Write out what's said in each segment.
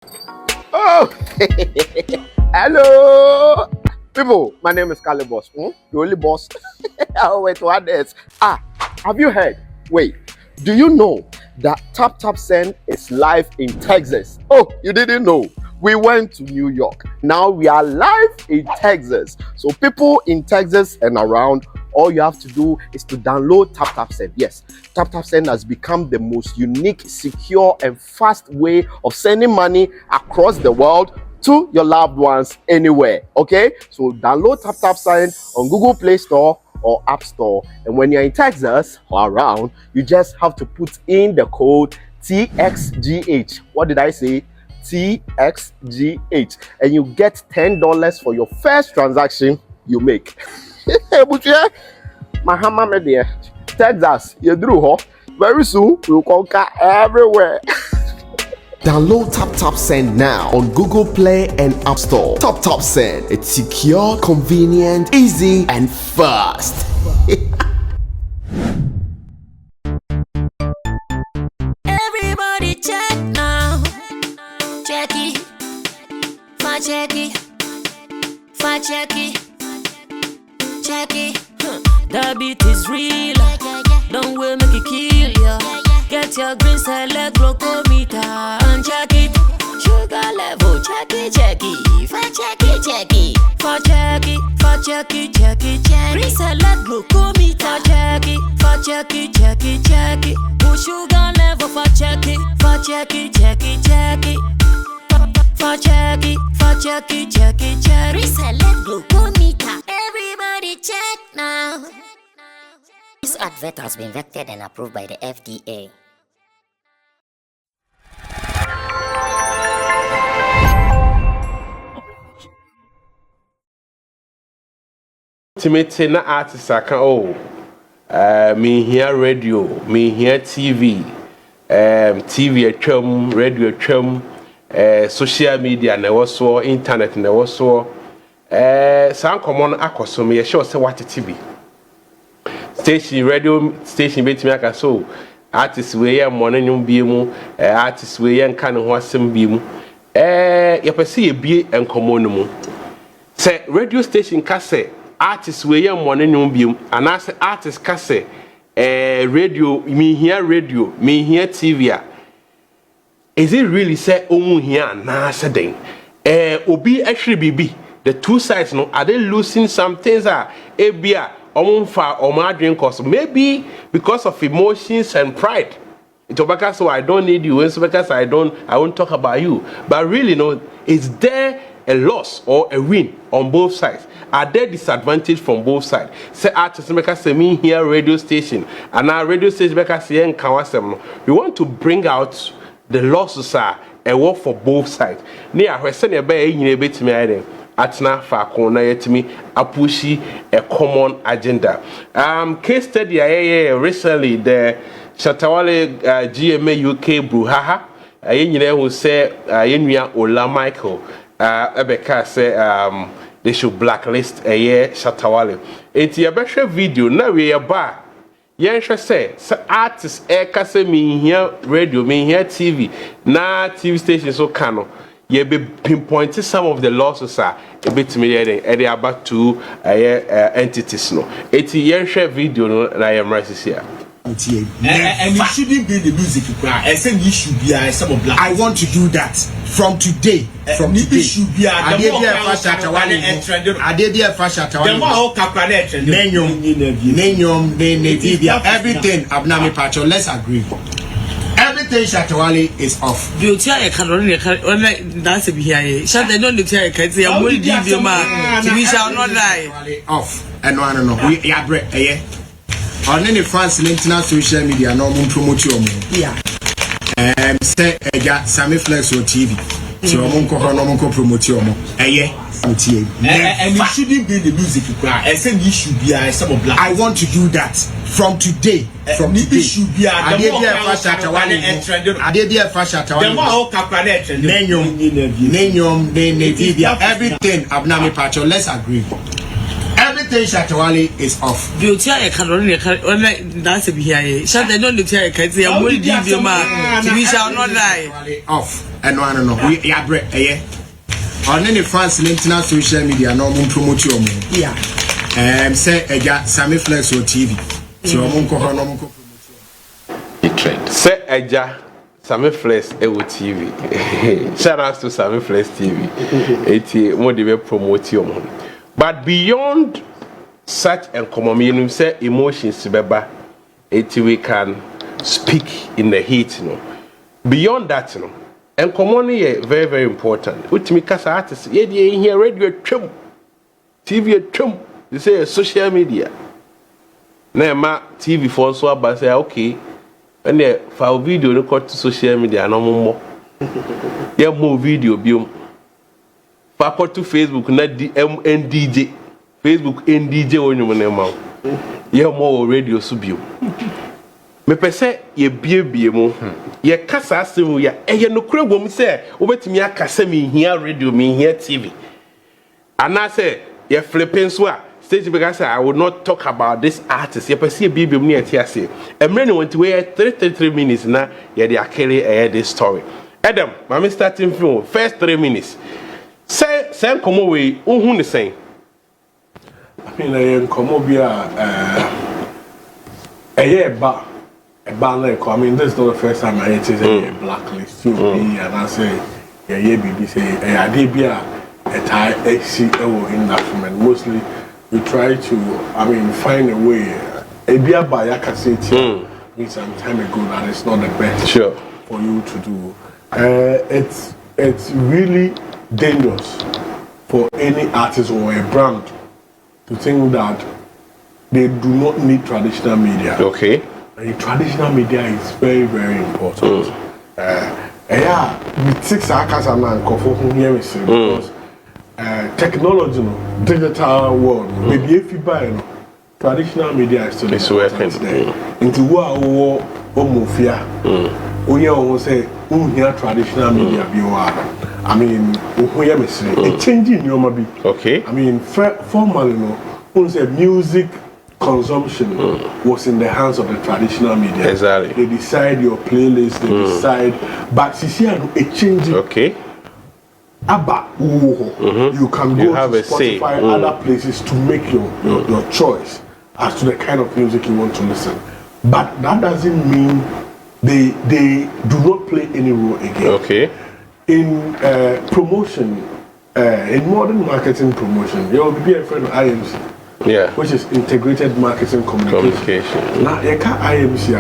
Oh, hello, people. My name is Kale Boss. The only boss. Oh, wait, what else? Have you heard? Wait, do you know that Taptap Send is live in Texas? Oh, you didn't know? We went to New York. Now we are live in Texas. So people in Texas and around, all you have to do is to download Taptap Send. Yes, Taptap Send has become the most unique, secure, and fast way of sending money across the world to your loved ones anywhere. Okay, so download Taptap Send on Google Play Store or App Store. And when you're in Texas or around, you just have to put in the code TXGH. What did I say? TXGH, and you get $10 for your first transaction you make. Mahama media, Texas, you drew very soon we'll conquer everywhere. Download Taptap Send now on Google Play and App Store. Taptap Send, it's secure, convenient, easy, and fast. Everybody check now. Check it, fa check it, fa check it, check it. The beat is real. Don't will make it kill ya. Get your green select glucometer and check it. Sugar level, check it, fa check it, fa check it, fa check it, check it. Green select glucometer, check it, fa check it, check it. Push sugar level, fa check it, check it. For check it. Reselect glucometer. Everybody check now. This advert has been vetted and approved by the FDA. Ultimately, na artists me hear radio, me hear TV, TV atwam, radio atwam. Social media na also internet na also san common akoso me sure say what TV station radio station betimi aka so artist we ye money nyum bie mu artist we ye nka ne ho asem bie mu ye pese ye bie enkomo no mu say radio station ka say artist we ye money nyum bie mu ana say artist ka say radio me hear TV. Is it really say omu here na say obi actually be the two sides no are they losing some things ebia omunfa omadwen cause maybe because of emotions and pride. It's because so I don't need you, it's because I won't talk about you. But really no, is there a loss or a win on both sides? Are there disadvantage from both sides? Say artists make us me here radio station and our radio station make us here in Kawasem. We want to bring out the losses are a work for both sides. Near where send be a bit me atna fa kona yetimi apushi a common agenda. Case study recently the Shatawale GMA UK Bruhaha who say yenua Ola Michael Ebeka say they should blacklist Shatawale. It's a better video now we are back. Yensha say artists kase me here radio me here TV na TV station so kano ye be pinpoint some of the losses a bit me they are back to entities no eti yensha video no na yam right here and it shouldn't be the music I said you should be some of black. I want to do that from today. From today. Should be I did everything Abnami Pacho. Let's agree. Everything Shatawale is off. Beauty I can that's a behavior. Shut the don't declare say I'm going to give you man. We shall not lie. Off. And no, I don't know. We are bread. On any fans international social media, no one promote you. Yeah. Say, Sammy Flex on TV. So, I'm going to promote you. And it shouldn't be the music. I said you should be some of black. I want to do that from today. From today. Should be I did everything Abnami Pacho. Let's agree. Everything Shatawale is off. Beauty, I can't only that's a here. Shut the don't look here. Can see a more deep man. We shall not die. Off. And no, no, we are bread. On any fans international social media, no one promote you. Yeah. Say, I got Sammy Flex or TV. So I'm going to promote you. Say, I got Sammy Flex or TV. Shout out to Sammy Flex TV. It's more to promote you. But beyond such a common say emotions, beba, we can speak in the heat, you know. Beyond that, you know, and common is very, very important. With me, because artists, yeah, here radio chum, TV chum, they say social media. Now, my TV phone so about say okay, and the for video record to social media no more. Yeah, more video, biom. Fakọ to Facebook na NDJ Facebook NDJ onyo na ma ye mo radio so bio me pese ye biebie mu ye kasa asem ya eye no kura bom se obetimi akasa me hia radio me hia TV ana se ye flipping so a stage because I would not talk about this artist ye pese ye biebie mu na ye tiase emre ne want we 3 minutes na ye dey akere this story Adam mama starting from first 3 minutes. Say come away, who the same? I mean, I come over here, a bar, I mean, this is not the first time I hear a blacklist to me, and I say, yeah, baby, say, I did be a tie in that moment. Mostly, we try to, I mean, find a way. A beer by a cassette, some time ago, that is not the best for you to do. It's really dangerous for any artist or a brand to think that they do not need traditional media. Okay. And traditional media is very, very important. With 6 hours a man, because technology, digital world, maybe if you buy traditional media is still important there. Into what we almost say, here traditional media be I mean, a changing your maybe. Okay. I mean, formally, music consumption was in the hands of the traditional media. Exactly. They decide your playlist, they decide. But see, a changing. Okay. Abba, you can go to Spotify, other places to make your choice as to the kind of music you want to listen. But that doesn't mean they do not play any role again. Okay. In promotion, in modern marketing promotion, you will be a friend of IMC, which is Integrated Marketing Communication. Now, IMC,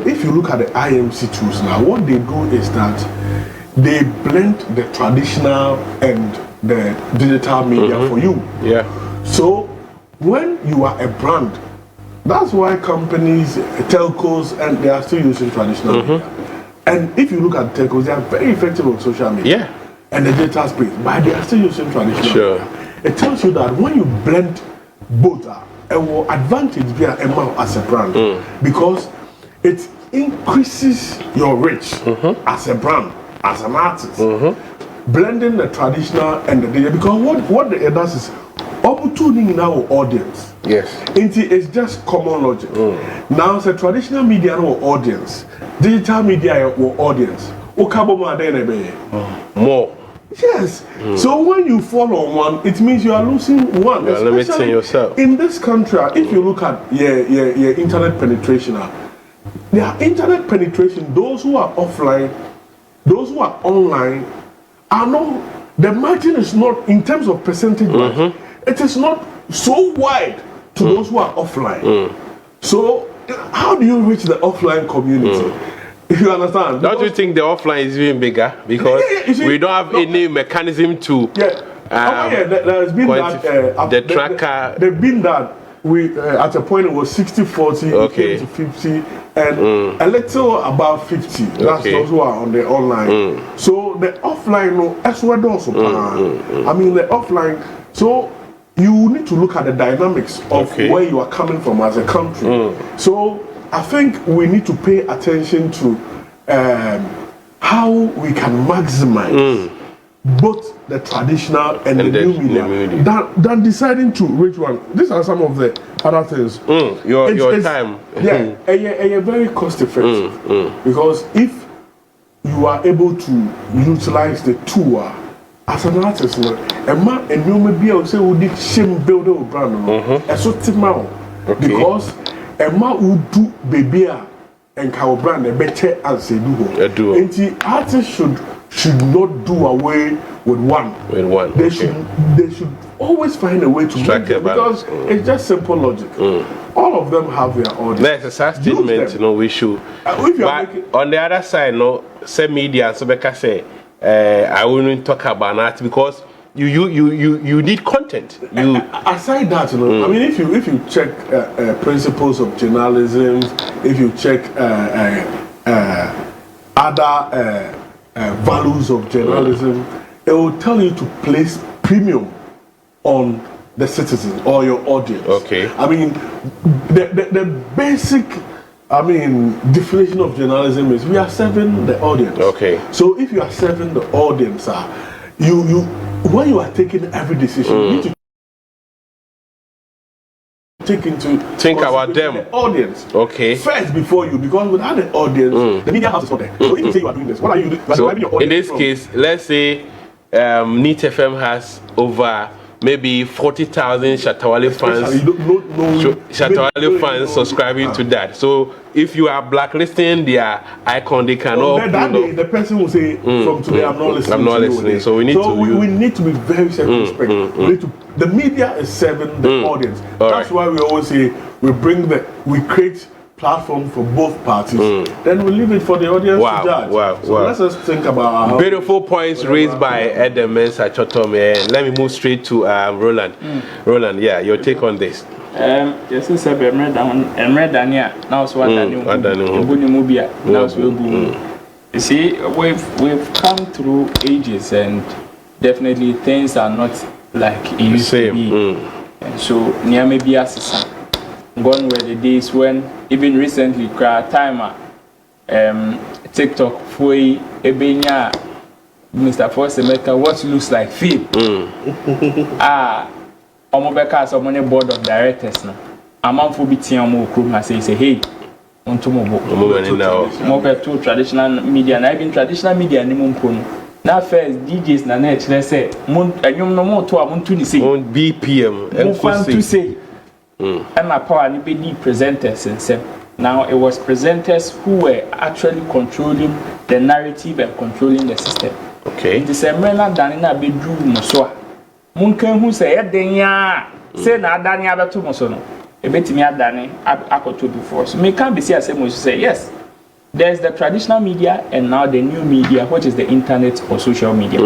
if you look at the IMC tools now, what they do is that they blend the traditional and the digital media for you. Yeah. So, when you are a brand, that's why companies, telcos, and they are still using traditional media. And if you look at telcos, they are very effective on social media and the digital space, but they are still using traditional media. It tells you that when you blend both, it will advantage via amount as a brand because it increases your reach as a brand, as an artist. Blending the traditional and the digital, because what it does is opportunity in our audience. Yes. It's just common logic. Now, it's a traditional media or audience, digital media or audience. More. Yes. So when you fall on one, it means you are losing one. You are limiting yourself. In this country, if you look at your internet penetration, their internet penetration, those who are offline, those who are online, are not, the margin is not, in terms of percentage, it is not so wide to those who are offline. So, how do you reach the offline community? If you understand? Don't you think the offline is even bigger? Because we don't have any mechanism to there's been that the tracker. There's been that we at a point it was 60-40, it came to 50, and a little above 50. That's those who are on the online. So the offline, as well also. I mean the offline. So you need to look at the dynamics of where you are coming from as a country. So I think we need to pay attention to how we can maximize both the traditional and the new media than deciding to which one. These are some of the other things. Your time. Yeah, and very cost effective because if you are able to utilize the tool as an artist, and you may be able to say we did shame build a brand, and so because a man who do baby and cow brand a better as they do. And the artist should not do away with one. They should always find a way to make it because it's just simple logic. All of them have their audience. That's a sad statement, we should. But on the other side, say media, so because say I wouldn't talk about that because you need content. Aside that, I mean, if you check principles of journalism, if you check other values of journalism, it will tell you to place premium on the citizen or your audience. Okay. I mean, the basic, definition of journalism is we are serving the audience. Okay. So if you are serving the audience, when you are taking every decision, you need to think about them. The audience. Okay. First before you, because without the audience, the media house is not there. So if you say you are doing this, what are you doing? So in this case, let's say Neat FM has over maybe 40,000 Shatawale fans. Shatawale fans subscribing to that. So if you are blacklisting their icon, they cannot. The person will say, "From today, I'm not listening." I'm not listening. So we need we need to be very circumspect. The media is serving the audience. That's why we always say we create platform for both parties. Then we leave it for the audience to judge. So let's just think about how beautiful points raised by Edem Mensah Chotom. Let me move straight to Roland. Roland, yeah, your take on this. Yes, sir. Emre Dania. Now, so you see, we've come through ages, and definitely things are not like it used to be. And so, near maybe as gone were the days when even recently TikTok for Ebenya Mr. Forsemeka what looks like film. Omobeka so money board of directors now. Amanfo bi tia mo okrum say hey ontomobo to traditional media na even traditional media ni mumpo no. Na first DJs na chere say anyum no mo to amuntu ni say BPM and say and my power ni be the presenters and say now it was presenters who were actually controlling the narrative and controlling the system. Okay. The semena danina be drew no so munkan hu say eden ya say na adani abeto mo so no e betimi adani akoto before so me can be say yes, there's the traditional media and now the new media, which is the internet or social media.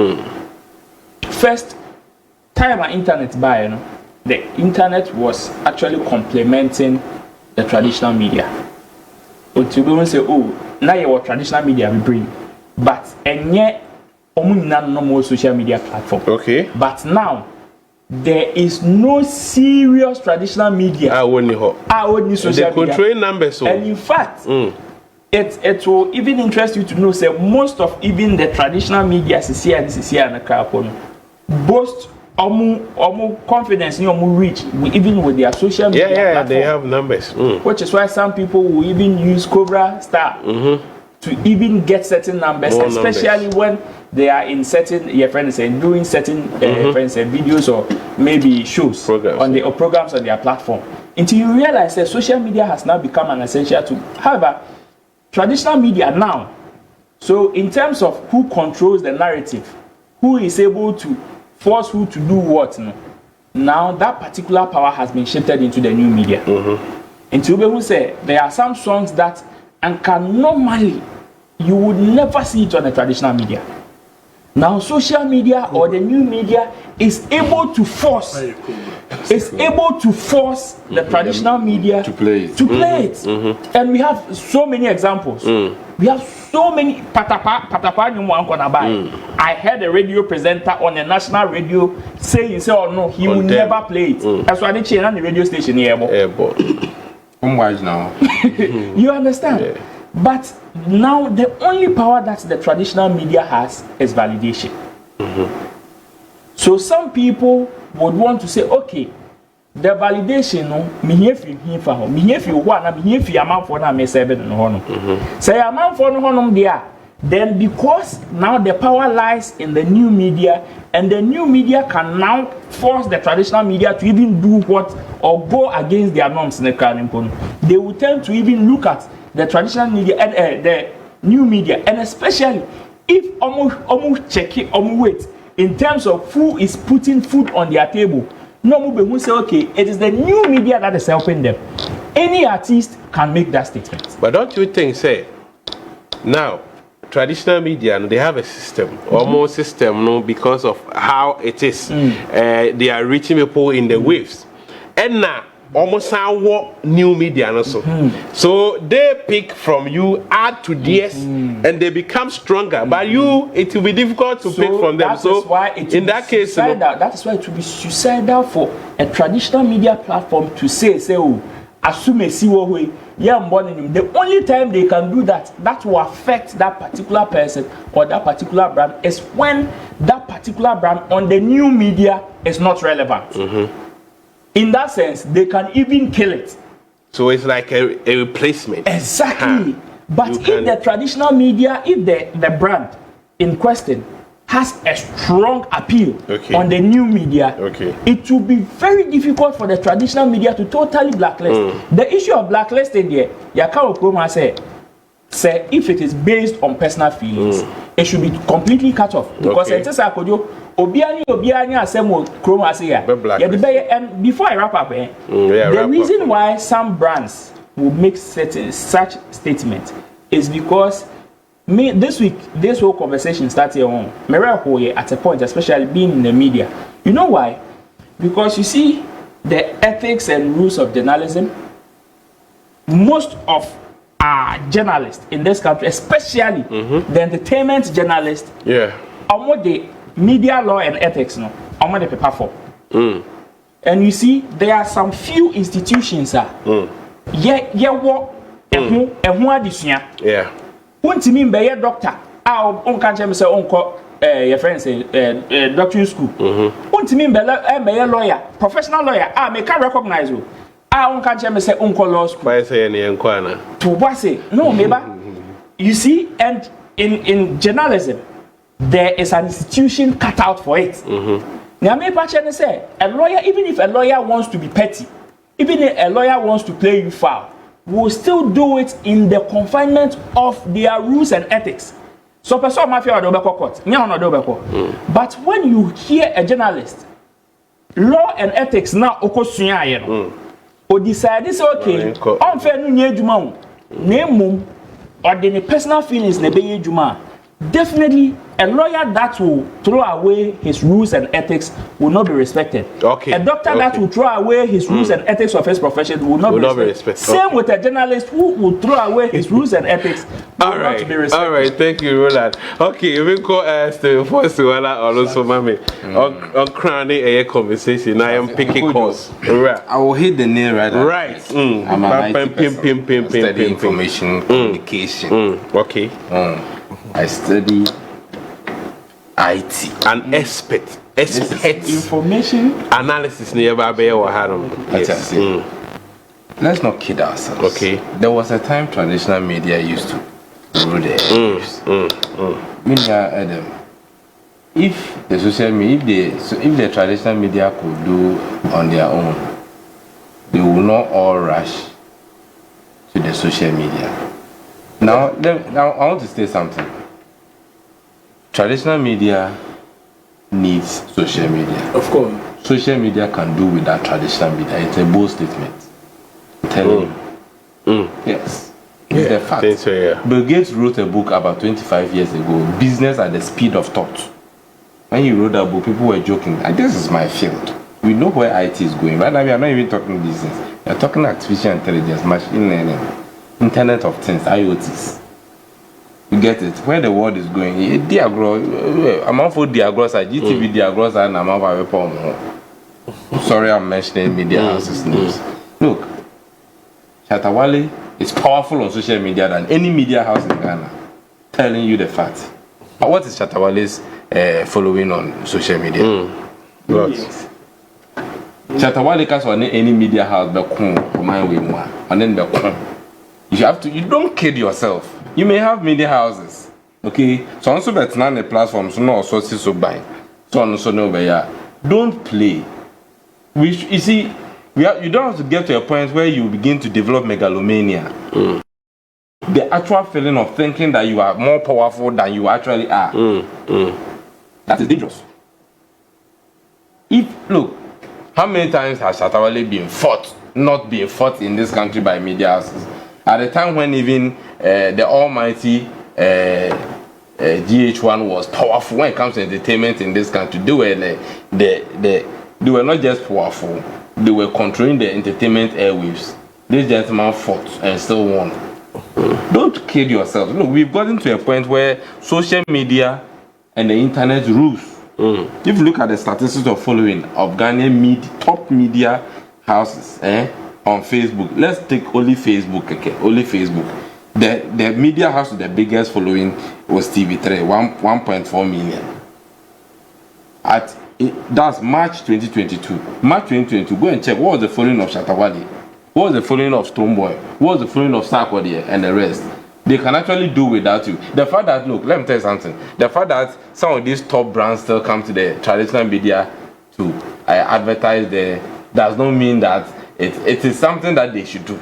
First time our internet by the internet was actually complementing the traditional media. But you will say, oh, now your traditional media we bring, but and yet no more social media platform. Okay. But now there is no serious traditional media. Only social media. They control numbers. And in fact, it will even interest you to know say most of even the traditional media here and the crowd boast confidence in reach even with their social media platform. They have numbers. Which is why some people will even use Cobra Star to even get certain numbers, especially when they are in certain doing certain videos or maybe shows programs on their platform. Until you realize that social media has now become an essential tool. However, traditional media now, so in terms of who controls the narrative, who is able to force who to do what, now that particular power has been shifted into the new media. Until people say there are some songs that and can normally you would never see it on the traditional media. Now social media or the new media is able to force the traditional media to play it. And we have so many examples. We have so many I heard a radio presenter on a national radio saying no, he will never play it. That's why they change on the radio station here. Now. You understand? Yeah. But now the only power that the traditional media has is validation. So some people would want to say, okay, the validation no me here for home me here for one me here for amount for na me 7 no no say amount for no honum there then because now the power lies in the new media and the new media can now force the traditional media to even do what or go against their norms in the current they will tend to even look at the traditional media and the new media and especially if almost check it weight in terms of who is putting food on their table. No, who say okay, it is the new media that is helping them. Any artist can make that statement. But don't you think, say, now traditional media they have a system, almost system, no, because of how it is. They are reaching people in the waves, and now almost what new media also. So they pick from you, add to theirs, and they become stronger. But you, it will be difficult to pick from them. So why it in that case, that is why it will be suicidal for a traditional media platform to say oh, assume see what way. Yeah, the only time they can do that will affect that particular person or that particular brand is when that particular brand on the new media is not relevant. In that sense, they can even kill it. So it's like a replacement. Exactly. But if the traditional media, if the brand in question has a strong appeal on the new media, it will be very difficult for the traditional media to totally blacklist. The issue of blacklisting there, Yakao Kroma say if it is based on personal feelings, it should be completely cut off. Because it is Obiani asemo Chroma say and before I wrap up, the reason why some brands will make such statements is because this week, this whole conversation started on Merahoye at a point, especially being in the media. You know why? Because you see the ethics and rules of journalism. Most of our journalists in this country, especially the entertainment journalists, what the media law and ethics no omo the paper for and you see there are some few institutions wo ehun adisua wontimi mbe ye doctor on kan chem say onko your friends say doctoring school wontimi mbe ye lawyer professional lawyer me can recognize you on kan chem say onko law school why say any enko ana to what say no meba you see and in journalism there is an institution cut out for it. Now, me say a lawyer, even if a lawyer wants to be petty, even if a lawyer wants to play you foul, will still do it in the confinement of their rules and ethics. So, person mafia or court, but when you hear a journalist, law and ethics now okosunya or decide this okay, unfair no nye juma name or the personal feelings ne be juma. Definitely, a lawyer that will throw away his rules and ethics will not be respected. A doctor that will throw away his rules and ethics of his profession will not be respected. Same with a journalist who will throw away his rules and ethics will not be respected. All right, thank you, Roland. Okay, we go to first one also, Mami. On crowning a conversation, I am picking calls. I will hit the nail right. Right. I'm a study information communication. Okay. I study IT. An expert. Information analysis nearby or Harum. Yes. Let's not kid ourselves. Okay. There was a time traditional media used to rule the media Adam. If the social media, if the traditional media could do on their own, they will not all rush to the social media. Now I want to say something. Traditional media needs social media. Of course. Social media can do without traditional media. It's a bold statement. I'm telling you. Yes. It's a fact. So, Bill Gates wrote a book about 25 years ago, Business at the Speed of Thought. When he wrote that book, people were joking. This is my field. We know where IT is going. Right now, we are not even talking business. We are talking artificial intelligence, machine learning, Internet of Things, IoTs. You get it? Where the world is going. I'm out for Diagros, GTV Diagros, and I'm out for sorry, I'm mentioning media houses names. Look, Shatawale is powerful on social media than any media house in Ghana. Telling you the fact. But what is Shatawale's following on social media. Lots. Chatawale cast on any media house for my way more. And then you don't kid yourself. You may have media houses. Okay? So also that's not a platform, so no sources so buy. So also no where don't play. You see, you don't have to get to a point where you begin to develop megalomania. The actual feeling of thinking that you are more powerful than you actually are. That is dangerous. Look, how many times has Shatawale been fought, not being fought in this country by media houses? At the time when even the almighty GH1 was powerful when it comes to entertainment in this country, they were not just powerful, they were controlling the entertainment airwaves. This gentleman fought and still won. Don't kid yourself. Look, we've gotten to a point where social media and the internet rules. If you look at the statistics of following of Ghanaian top media houses on Facebook, let's take only Facebook. Okay, only Facebook. The media house with the biggest following was TV3, 1.4 million. That's March 2022. March 2022. Go and check what was the following of Shatawale, what was the following of Stonebwoy, what was the following of Sarkodie and the rest. They can actually do without you. The fact that, look, let me tell you something. The fact that some of these top brands still come to the traditional media to advertise there does not mean that it is something that they should do.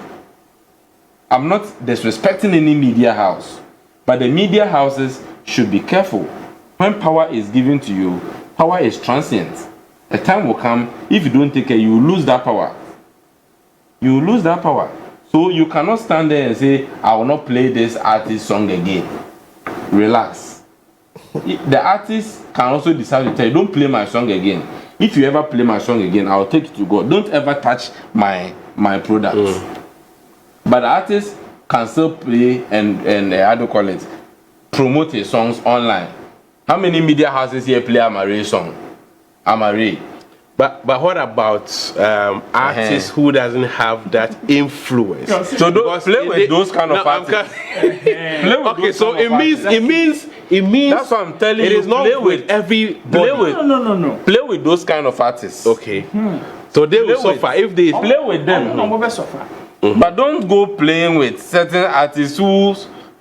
I'm not disrespecting any media house, but the media houses should be careful. When power is given to you, power is transient. A time will come, if you don't take care, you will lose that power. You will lose that power. So you cannot stand there and say, I will not play this artist song again. Relax. The artist can also decide to tell you, don't play my song again. If you ever play my song again, I will take it to God. Don't ever touch my product. But the artist can still play and how do you call it, promote his songs online. How many media houses here play Amare song? Amare. But what about artists who doesn't have that influence? So don't play with those kind of artists. Okay, so it means that's what I'm telling you. It is not play with every No. Play with those kind of artists. Okay. So they will suffer if they play with them. But don't go playing with certain artists who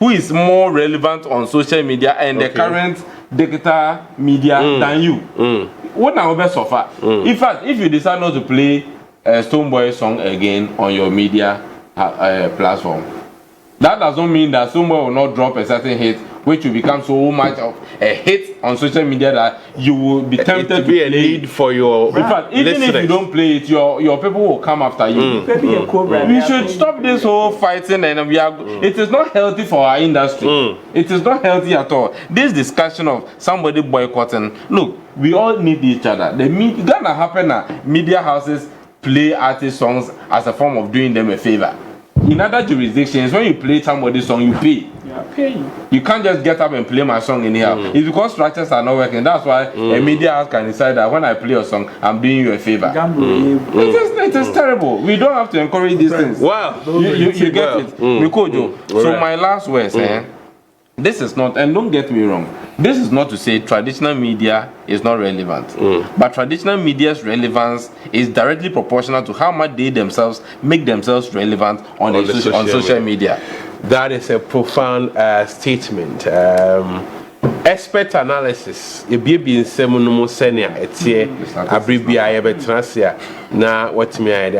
is more relevant on social media and the current digital media than you. What now best suffer? In fact, if you decide not to play a Stonebwoy song again on your media platform, that doesn't mean that Stonebwoy will not drop a certain hit, which will become so much of a hit on social media that you will be tempted to be a play need for your. In fact, even if you don't play it, your people will come after you. We should stop this whole fighting, and it is not healthy for our industry. It is not healthy at all. This discussion of somebody boycotting. Look, we all need each other. Gonna happen now. Media houses play artist songs as a form of doing them a favor. In other jurisdictions, when you play somebody's song, you pay. You can't just get up and play my song anyhow. It's because structures are not working. That's why a media house can decide that when I play a song, I'm doing you a favor. It is terrible. We don't have to encourage these things. Wow. You get it. Mikojo. So my last words, this is not, and don't get me wrong, this is not to say traditional media is not relevant. But traditional media's relevance is directly proportional to how much they themselves make themselves relevant on social media. That is a profound statement. Expert analysis. It be in seminal senior. It's here. Abribia, na what me I